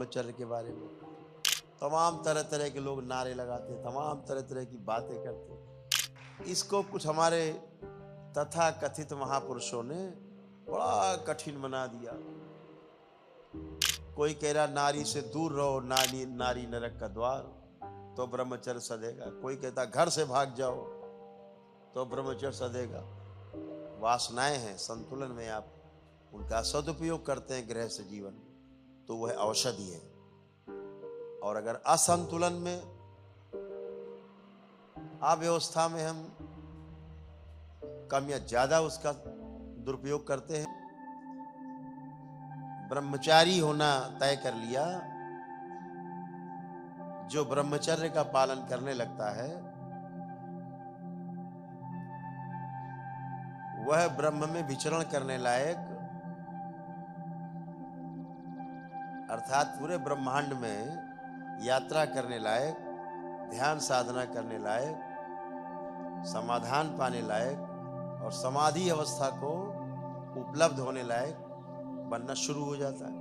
ब्रह्मचर्य के बारे में तमाम तरह तरह के लोग नारे लगाते, तमाम तरह तरह की बातें करते। इसको कुछ हमारे तथा कथित महापुरुषों ने बड़ा कठिन बना दिया। कोई कह रहा नारी से दूर रहो, नारी नारी नरक का द्वार, तो ब्रह्मचर्य सधेगा। कोई कहता घर से भाग जाओ तो ब्रह्मचर्य सधेगा। वासनाएं हैं, संतुलन में आप उनका सदुपयोग करते हैं गृहस्थ जीवन में तो वह औषधि है। और अगर असंतुलन में, अव्यवस्था में हम कम या ज्यादा उसका दुरुपयोग करते हैं, ब्रह्मचारी होना तय कर लिया, जो ब्रह्मचर्य का पालन करने लगता है वह ब्रह्म में विचरण करने लायक, अर्थात पूरे ब्रह्मांड में यात्रा करने लायक, ध्यान साधना करने लायक, समाधान पाने लायक और समाधि अवस्था को उपलब्ध होने लायक बनना शुरू हो जाता है।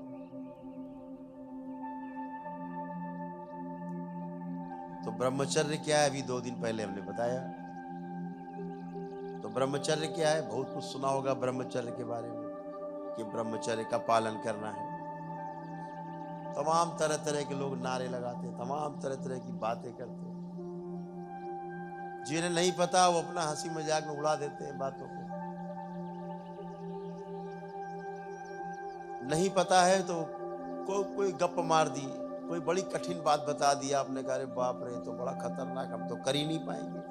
तो ब्रह्मचर्य क्या है, अभी 2 दिन पहले हमने बताया। तो ब्रह्मचर्य क्या है, बहुत कुछ सुना होगा ब्रह्मचर्य के बारे में कि ब्रह्मचर्य का पालन करना है। तमाम तरह तरह के लोग नारे लगाते, तमाम तरह तरह की बातें करते। जिन्हें नहीं पता वो अपना हंसी मजाक में उड़ा देते हैं बातों को। नहीं पता है तो कोई गप मार दी, कोई बड़ी कठिन बात बता दिया, आपने कहा अरे बाप रे तो बड़ा खतरनाक, हम तो कर ही नहीं पाएंगे,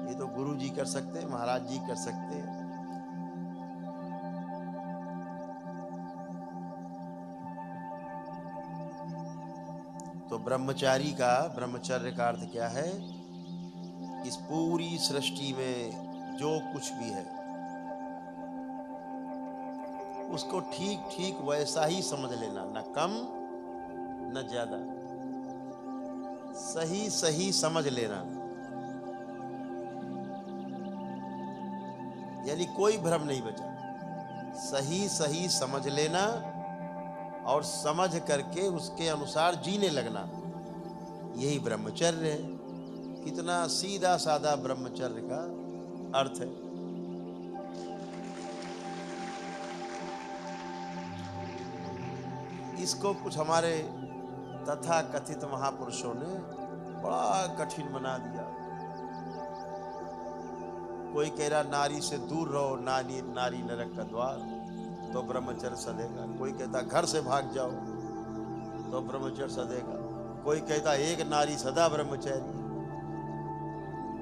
ये तो गुरु जी कर सकते हैं, महाराज जी कर सकते हैं। तो ब्रह्मचारी का, ब्रह्मचर्य का अर्थ क्या है, इस पूरी सृष्टि में जो कुछ भी है उसको ठीक ठीक वैसा ही समझ लेना, न कम न ज्यादा, सही सही समझ लेना। यानी कोई भ्रम नहीं बचा, सही सही समझ लेना और समझ करके उसके अनुसार जीने लगना, यही ब्रह्मचर्य है। कितना सीधा साधा ब्रह्मचर्य का अर्थ है। इसको कुछ हमारे तथा कथित महापुरुषों ने बड़ा कठिन बना दिया। कोई कह रहा नारी से दूर रहो, नारी नारी नरक का द्वार, तो ब्रह्मचर्य सधेगा। कोई कहता घर से भाग जाओ तो ब्रह्मचर्य सधेगा। कोई कहता एक नारी सदा ब्रह्मचारी।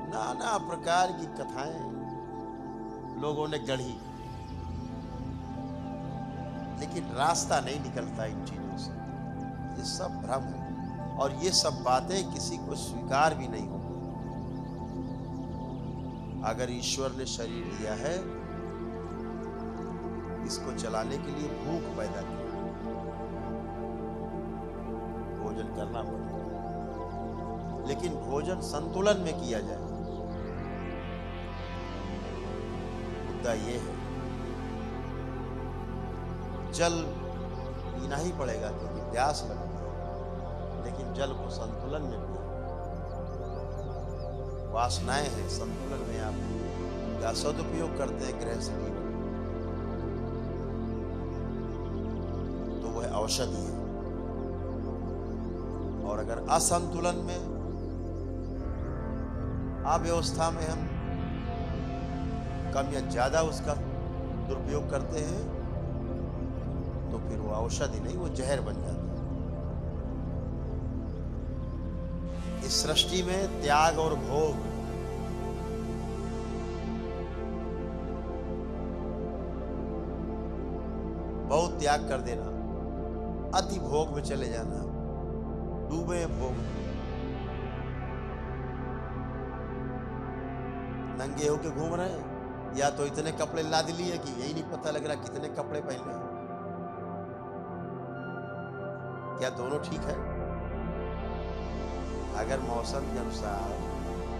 नाना प्रकार की कथाएं लोगों ने गढ़ी, लेकिन रास्ता नहीं निकलता इन चीजों से। ये सब भ्रम है और ये सब बातें किसी को स्वीकार भी नहीं होगी। अगर ईश्वर ने शरीर दिया है, इसको चलाने के लिए भूख पैदा की, भोजन करना पड़ेगा, लेकिन भोजन संतुलन में किया जाए। मुद्दा ये है, जल पीना ही पड़ेगा क्योंकि प्यास लगती है, लेकिन जल को संतुलन में पिए। वासनाएं हैं, संतुलन में आप का सदुपयोग करते हैं गृहस्थ जीवन, तो वह औषधि है। और अगर असंतुलन में, अव्यवस्था में हम कम या ज्यादा उसका दुरुपयोग करते हैं तो फिर वो औषधि नहीं, वो जहर बन जाता है। इस सृष्टि में त्याग और भोग, बहुत त्याग कर देना, अति भोग में चले जाना, डूबे भोग में, नंगे होके घूम रहे हैं, या तो इतने कपड़े लाद लिए कि यही नहीं पता लग रहा कितने कपड़े पहने हैं। क्या दोनों ठीक है? अगर मौसम के अनुसार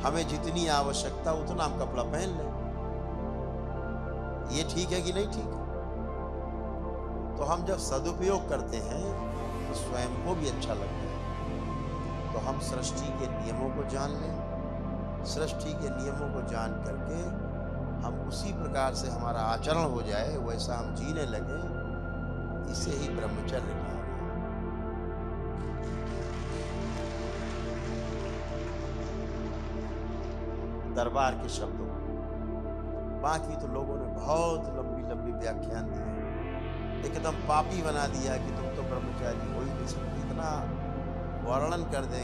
हमें जितनी आवश्यकता उतना हम कपड़ा पहन लें, ये ठीक है कि नहीं ठीक है? तो हम जब सदुपयोग करते हैं वो भी अच्छा लगता है। तो हम सृष्टि के नियमों को जान लें, सृष्टि के नियमों को जान करके हम उसी प्रकार से हमारा आचरण हो जाए, वैसा हम जीने लगे, इसे ही ब्रह्मचर्य कहा गया। दरबार के शब्दों, बाकी तो लोगों ने बहुत लंबी लंबी व्याख्यान दी, एकदम पापी बना दिया कि तुम तो ब्रह्मचारी हो ही नहीं सकते, इतना वर्णन कर दें